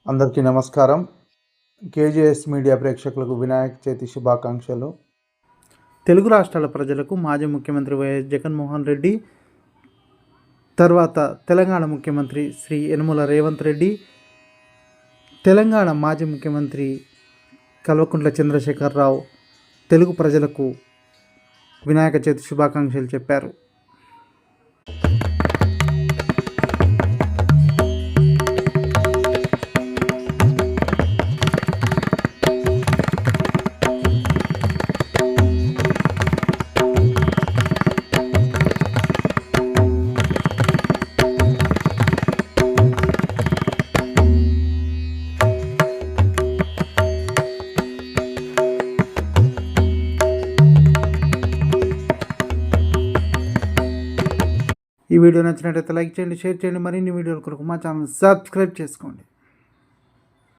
అందరికీ నమస్కారం. KGs media ప్రేక్షకులకు వినాయక చవితి శుభాకాంక్షలు. తెలుగు రాష్ట్రాల ప్రజలకు మాజీ ముఖ్యమంత్రి వైఎస్ జగన్మోహన్ రెడ్డి, తర్వాత తెలంగాణ ముఖ్యమంత్రి శ్రీ యనమల రేవంత్ రెడ్డి, తెలంగాణ మాజీ ముఖ్యమంత్రి కల్వకుంట్ల చంద్రశేఖరరావు తెలుగు ప్రజలకు వినాయక చవితి శుభాకాంక్షలు చెప్పారు. ఈ వీడియో నచ్చినట్లయితే లైక్ చేయండి, షేర్ చేయండి. మరిన్ని వీడియోల కొరకు మా ఛానల్ సబ్స్క్రైబ్ చేసుకోండి.